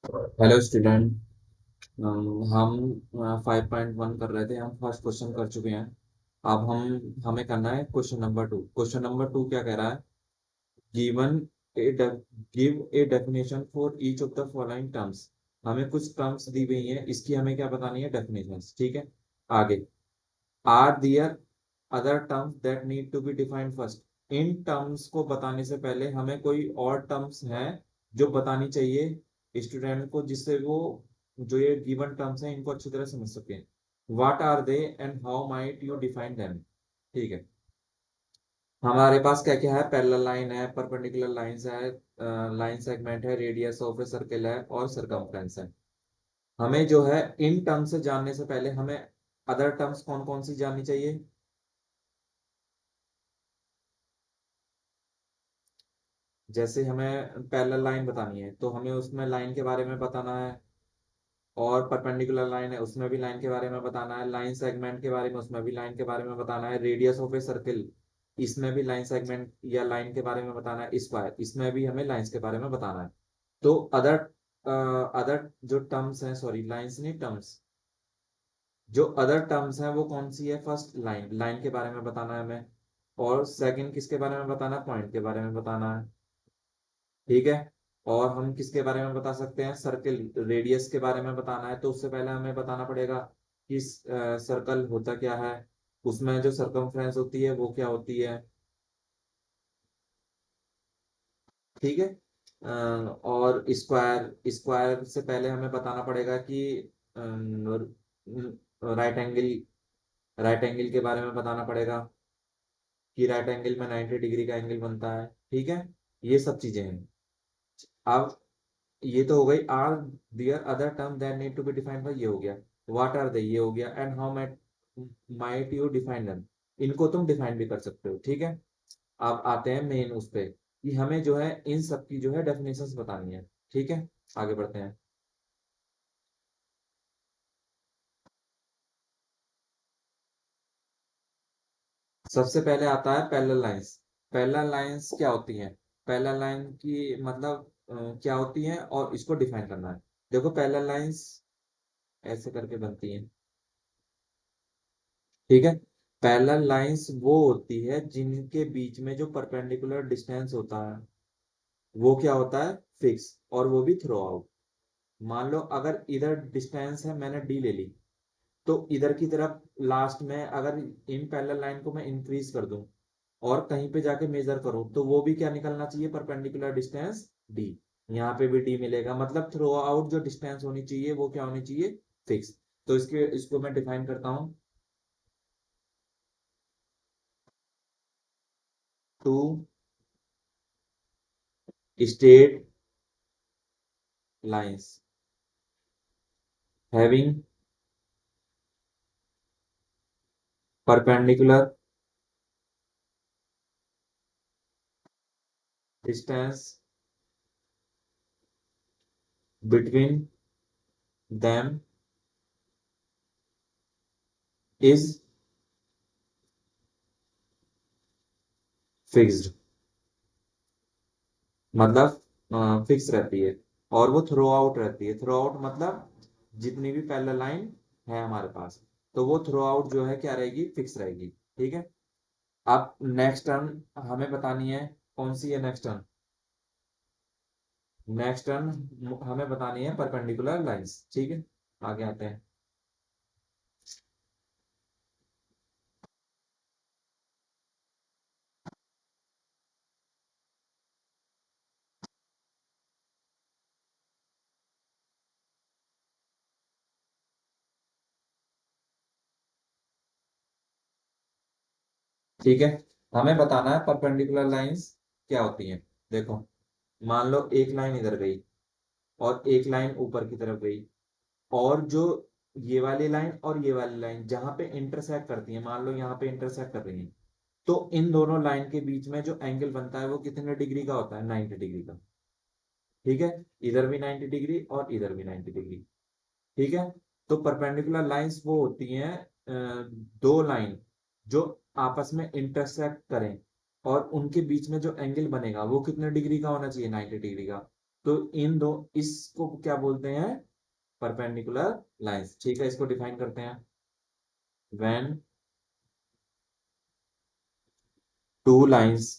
Hello student. हम 5.1 कर रहे थे। हम फर्स्ट क्वेश्चन कर चुके हैं। अब हमें करना है क्वेश्चन नंबर 2। क्वेश्चन नंबर 2 क्या कह रहा है? Given A give a definition for each of the following terms. हमें कुछ टर्म्स दी गई हैं, इसकी हमें क्या बतानी है? डेफिनेशंस। ठीक है। आगे, are there other terms that need to be defined first. इन टर्म्स को बताने से पहले हमें कोई और टर्म्स हैं जो बतानी चाहिए स्टूडेंट को, जिससे वो जो ये गिवन टर्म्स हैं इनको अच्छी तरह समझ सके। What are they and how might you define them? ठीक है। हमारे पास क्या क्या है? पैरेलल लाइन है, परपेंडिकुलर लाइंस है, लाइन सेगमेंट है, रेडियस ऑफ ए सर्कल है और सरकमफ्रेंस है। हमें जो है इन टर्म्स से जानने से पहले हमें अदर टर्म्स कौन कौन सी जाननी चाहिए? जैसे हमें पैरेलल लाइन बतानी है तो हमें उसमें लाइन के बारे में बताना है, और परपेंडिकुलर लाइन है उसमें भी लाइन के बारे में बताना है, लाइन सेगमेंट के बारे में उसमें भी लाइन के बारे में बताना है, रेडियस ऑफ ए सर्कल इसमें भी लाइन सेगमेंट या लाइन के बारे में बताना है, स्क्वायर इसमें भी हमें लाइंस के बारे में बताना है। तो अदर अदर जो टर्म्स हैं, सॉरी लाइंस नहीं टर्म्स, जो अदर टर्म्स हैं वो कौन सी है? फर्स्ट लाइन, लाइन के बारे में बताना है हमें, और सेकंड किसके बारे में बताना है? पॉइंट के बारे में बताना है। ठीक है। और हम किसके बारे में बता सकते हैं? सर्कल रेडियस के बारे में बताना है, तो उससे पहले हमें बताना पड़ेगा कि सर्कल होता क्या है, उसमें जो सरकमफ्रेंस होती है वो क्या होती है। ठीक है। और स्क्वायर, स्क्वायर से पहले हमें बताना पड़ेगा कि राइट एंगल, राइट एंगल के बारे में बताना पड़ेगा कि राइट एंगल में 90 डिग्री का एंगल बनता है। ठीक है। ये सब चीजें हैं। अब ये तो हो गई। Are there other term that need to be defined by, ये हो गया। व्हाट आर दे, ये हो गया। And how might you define them, इनको तुम डिफाइन भी कर सकते हो। ठीक है। अब आते हैं मेन उस पे कि हमें जो है इन सब की जो है डेफिनेशंस बतानी है। ठीक है। आगे बढ़ते हैं। सबसे पहले आता है पैरेलल लाइंस। पैरेलल लाइंस क्या होती हैं? पैरेलल लाइन की मतलब क्या होती है और इसको डिफाइन करना है। देखो पैरेलल लाइंस ऐसे करके बनती हैं। ठीक है। पैरेलल लाइंस वो होती है जिनके बीच में जो परपेंडिकुलर डिस्टेंस होता है वो क्या होता है? फिक्स, और वो भी थ्रू आउट। मान लो अगर इधर डिस्टेंस है, मैंने डी ले ली, तो इधर की तरफ लास्ट में अगर इन पैरेलल लाइन को मैं इंक्रीज कर दूं और कहीं पे जाके मेजर करूं, तो वो भी क्या निकलना चाहिए? Perpendicular distance D. यहाँ पे भी डी मिलेगा, मतलब थ्रू आउट जो डिस्टेंस होनी चाहिए वो क्या होनी चाहिए? फिक्स। तो इसको मैं डिफाइन करता हूं। Two straight lines having perpendicular distance between them is fixed, मतलब फिक्स रहती है, और वो थ्रो आउट रहती है। थ्रो आउट मतलब जितनी भी पैरेलल लाइन है हमारे पास, तो वो थ्रो आउट जो है क्या रहेगी? फिक्स रहेगी। ठीक है। अब नेक्स्ट टर्म हमें बतानी है। कौन सी है नेक्स्ट टर्म? नेक्स्ट टर्म हमें बतानी है परपेंडिकुलर लाइंस। ठीक है। आगे आते हैं। ठीक है। हमें बताना है परपेंडिकुलर लाइंस क्या होती हैं। देखो, मान लो एक लाइन इधर गई और एक लाइन ऊपर की तरफ गई, और जो ये वाली लाइन और ये वाली लाइन जहां पे इंटरसेक्ट करती है, मान लो यहाँ पे इंटरसेक्ट कर रही है, तो इन दोनों लाइन के बीच में जो एंगल बनता है वो कितने डिग्री का होता है? 90 डिग्री का। ठीक है। इधर भी 90 डिग्री और इधर भी 90 डिग्री। ठीक है। तो परपेंडिकुलर लाइंस वो होती हैं दो लाइन जो आपस में इंटरसेक्ट करें, और उनके बीच में जो एंगल बनेगा वो कितने डिग्री का होना चाहिए? 90 डिग्री का। तो इन दो, इसको क्या बोलते हैं, परपेंडिकुलर लाइंस। ठीक है, इसको डिफाइन करते हैं। When two lines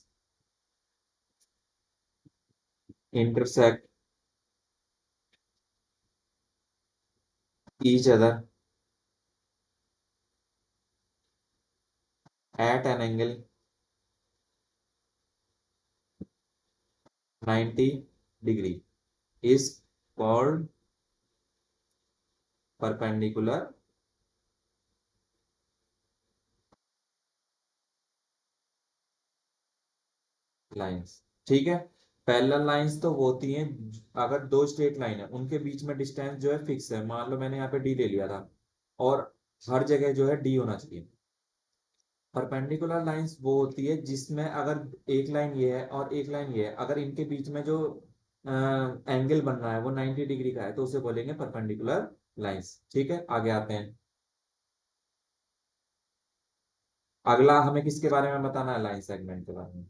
intersect each other at an angle 90 degree is called perpendicular lines। ठीक है, पैरेलल लाइंस तो वो होती हैं अगर दो स्ट्रेट लाइन है, उनके बीच में डिस्टेंस जो है फिक्स है। मान लो मैंने यहाँ पे डी ले लिया था, और हर जगह जो है डी होना चाहिए। परपेंडिकुलर लाइंस वो होती है जिसमें अगर एक लाइन ये है और एक लाइन ये है, अगर इनके बीच में जो एंगल बन रहा है वो 90 डिग्री का है, तो उसे बोलेंगे परपेंडिकुलर लाइंस। ठीक है, आगे आते हैं। अगला हमें किसके बारे में बताना है, लाइन सेगमेंट के बारे में।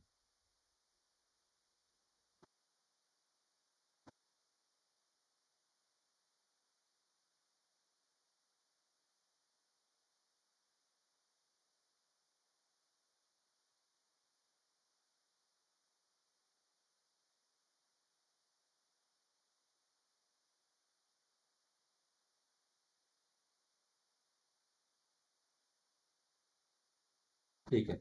ठीक है,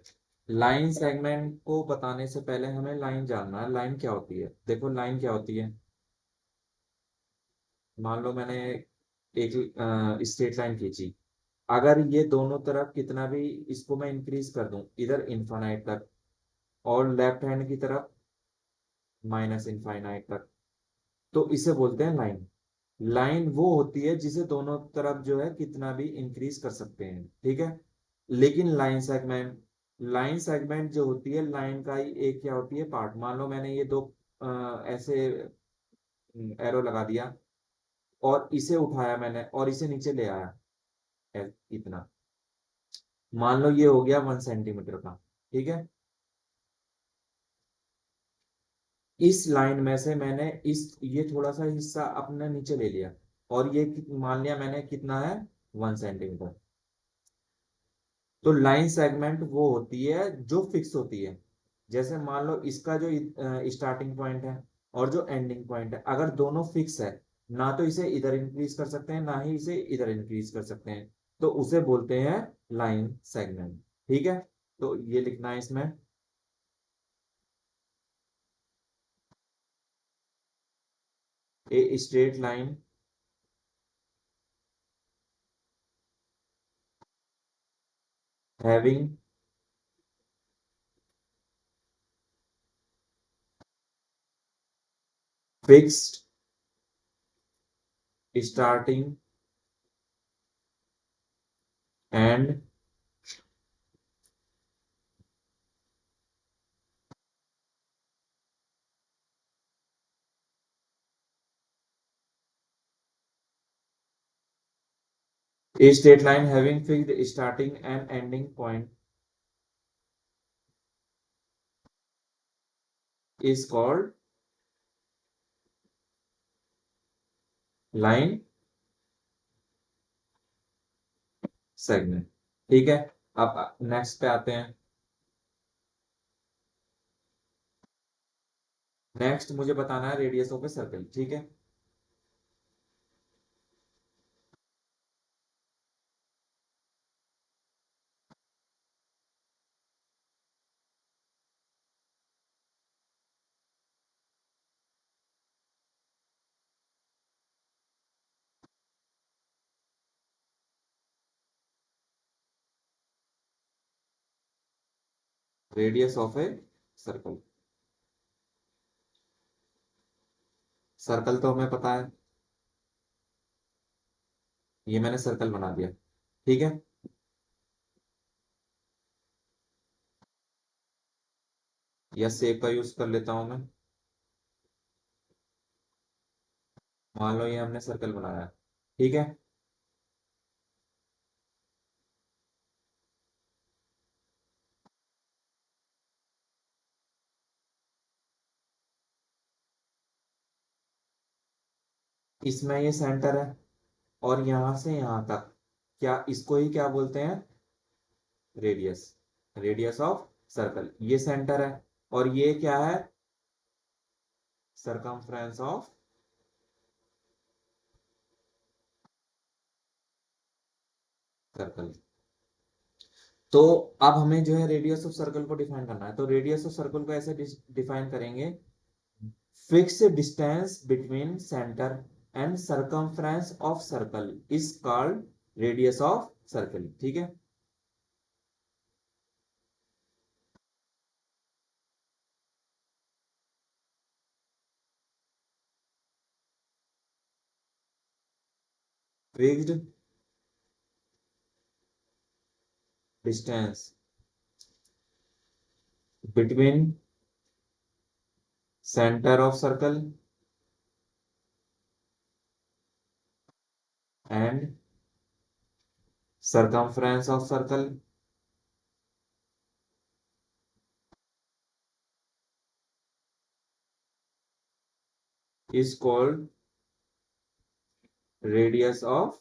लाइन सेगमेंट को बताने से पहले हमें लाइन जानना है, लाइन क्या होती है। देखो लाइन क्या होती है, मान लो मैंने एक स्ट्रेट लाइन खींची, अगर ये दोनों तरफ कितना भी इसको मैं इंक्रीज कर दूं इधर इनफाइनाइट तक, और लेफ्ट हैंड की तरफ माइनस इनफाइनाइट तक, तो इसे बोलते हैं लाइन। लाइन वो होती है जिसे दोनों तरफ जो है कितना भी इंक्रीज कर सकते हैं। ठीक है, लेकिन लाइन सेगमेंट जो होती है लाइन का ही एक क्या होती है, पार्ट। मान लो मैंने ये दो ऐसे एरो लगा दिया, और इसे उठाया मैंने और इसे नीचे ले आया, इतना। मान लो ये हो गया 1 सेंटीमीटर का। ठीक है, इस लाइन में से मैंने इस ये थोड़ा सा हिस्सा अपने नीचे ले लिया, और ये मान लिया मैंने कितना है, 1 सेंटीमीटर। तो लाइन सेगमेंट वो होती है जो फिक्स होती है। जैसे मान लो इसका जो स्टार्टिंग पॉइंट है और जो एंडिंग पॉइंट है, अगर दोनों फिक्स है, ना तो इसे इधर इंक्रीज कर सकते हैं ना ही इसे इधर इंक्रीज कर सकते हैं, तो उसे बोलते हैं लाइन सेगमेंट। ठीक है, तो ये लिखना है इसमें, a straight line having fixed starting and a straight line having fixed starting and ending point is called line segment. ठीक है, अब नेक्स्ट पे आते हैं। नेक्स्ट मुझे बताना है रेडियस ऑफ ए सर्कल। ठीक है, radius of a circle. Circle तो हमें पता है, ये मैंने सर्कल बना दिया। ठीक है, या शेप का यूज कर लेता हूं मैं। मान लो ये हमने सर्कल बनाया। ठीक है, इसमें ये सेंटर है और यहां से यहां तक, क्या इसको ही क्या बोलते हैं, रेडियस, रेडियस ऑफ सर्कल, ये सेंटर है। और ये क्या है, सरकमफ्रेंस ऑफ सर्कल। तो अब हमें जो है रेडियस ऑफ सर्कल को डिफाइन करना है, तो रेडियस ऑफ सर्कल को ऐसे डिफाइन करेंगे, fix distance between centre and circumference of circle is called radius of circle. ठीक है, fixed distance between centre of circle and circumference of circle is called radius of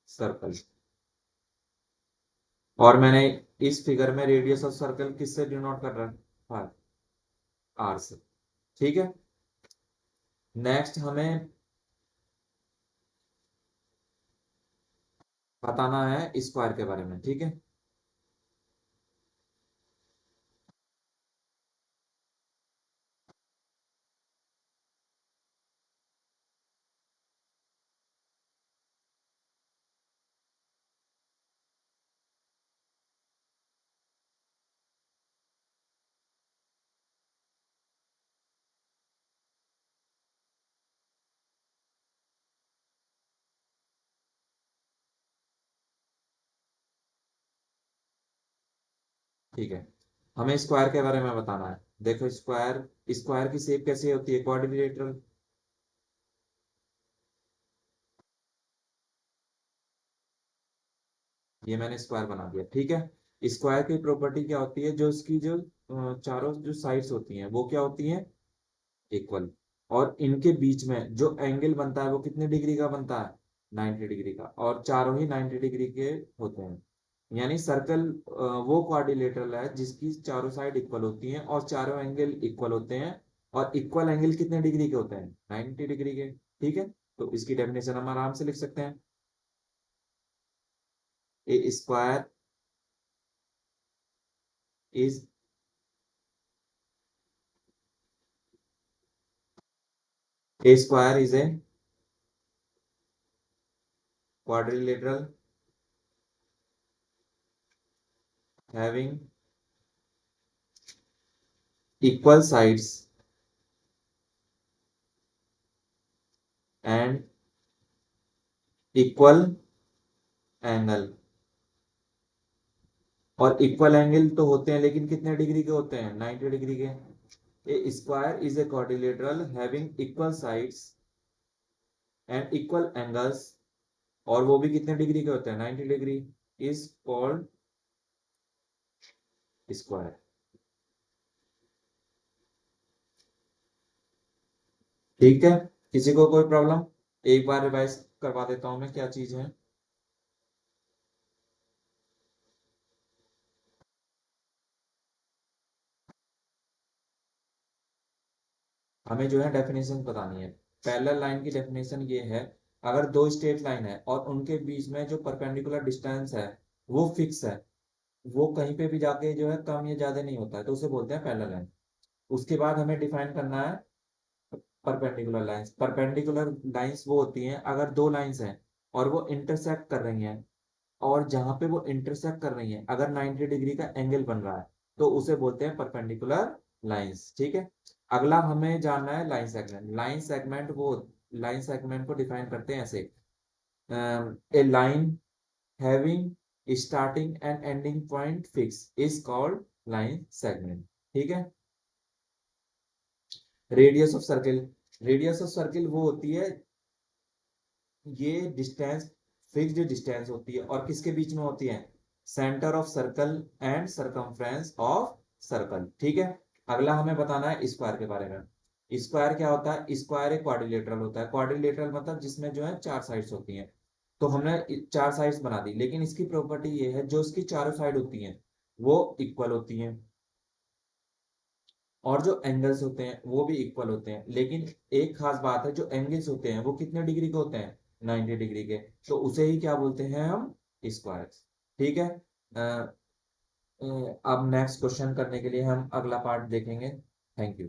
circle। और मैंने इस figure में radius of circle किससे denote कर रहा है, आर से। ठीक है, नेक्स्ट हमें बताना है स्क्वायर के बारे में। ठीक है, ठीक है, हमें स्क्वायर के बारे में बताना है। देखो स्क्वायर, स्क्वायर की शेप कैसे होती है, क्वाड्रिलेटरल। ये मैंने स्क्वायर बना दिया। ठीक है, स्क्वायर की प्रॉपर्टी क्या होती है, जो इसकी जो चारों जो साइड्स होती हैं वो क्या होती हैं, इक्वल। और इनके बीच में जो एंगल बनता है वो कितने डिग्री का बनता है, 90 डिग्री का, और चारों ही 90 डिग्री के होते हैं। यानी सर्कल वो क्वाड्रिलेटरल है जिसकी चारों साइड इक्वल होती हैं और चारों एंगल इक्वल होते हैं। और इक्वल एंगल कितने डिग्री के होते हैं, 90 डिग्री के। ठीक है, तो इसकी डेफिनेशन हम आराम से लिख सकते हैं, a square is a square is a quadrilateral having equal sides and equal angle। और इक्वल एंगल तो होते हैं लेकिन कितने डिग्री के होते हैं, 90 डिग्री के। A square is a quadrilateral having equal sides and equal angles, और वो भी कितने डिग्री के होते हैं, 90 डिग्री, इज कॉल्ड स्क्वायर। ठीक है, किसी को कोई प्रॉब्लम, एक बार रिवाइज करवा देता हूं मैं क्या चीज है। हमें जो है डेफिनेशन बतानी है। पैरेलल लाइन की डेफिनेशन ये है, अगर दो स्ट्रेट लाइन है और उनके बीच में जो परपेंडिकुलर डिस्टेंस है वो फिक्स है, वो कहीं पे भी जाके जो है कम या ज्यादा नहीं होता है, तो उसे बोलते हैं पैरेलल लाइन। उसके बाद हमें डिफाइन करना है परपेंडिकुलर लाइंस। परपेंडिकुलर लाइंस वो होती हैं अगर दो लाइंस हैं और वो इंटरसेक्ट कर रही हैं, और जहां पे वो इंटरसेक्ट कर रही हैं अगर 90 डिग्री का एंगल बन रहा है तो उसे बोलते हैं परपेंडिकुलर लाइंस। ठीक है, अगला हमें जानना है लाइन सेगमेंट। लाइन सेगमेंट वो, लाइन सेगमेंट को डिफाइन करते हैं ऐसे, a line having starting and ending point fix is called line segment. ठीक है, radius of circle, radius of circle वो होती है, ये डिस्टेंस, फिक्स्ड डिस्टेंस होती है और किसके बीच में होती है, centre of circle and circumference of circle. ठीक है, अगला हमें बताना है स्क्वायर के बारे में। स्क्वायर क्या होता है? स्क्वायर एक क्वाड्रिलेटरल होता है। क्वाड्रिलेटरल मतलब जिसमें जो है चार साइड्स होती हैं। तो हमने चार साइड्स बना दी, लेकिन इसकी प्रॉपर्टी ये है जो इसकी चारों साइड होती हैं वो इक्वल होती हैं, और जो एंगल्स होते हैं वो भी इक्वल होते हैं। लेकिन एक खास बात है, जो एंगल्स होते हैं वो कितने डिग्री के होते हैं? 90 डिग्री के। तो उसे ही क्या बोलते हैं हम? स्क्वायर। ठीक है। अब नेक्स्ट क्वेश्चन करने के लिए हम अगला पार्ट देखेंगे। Thank you.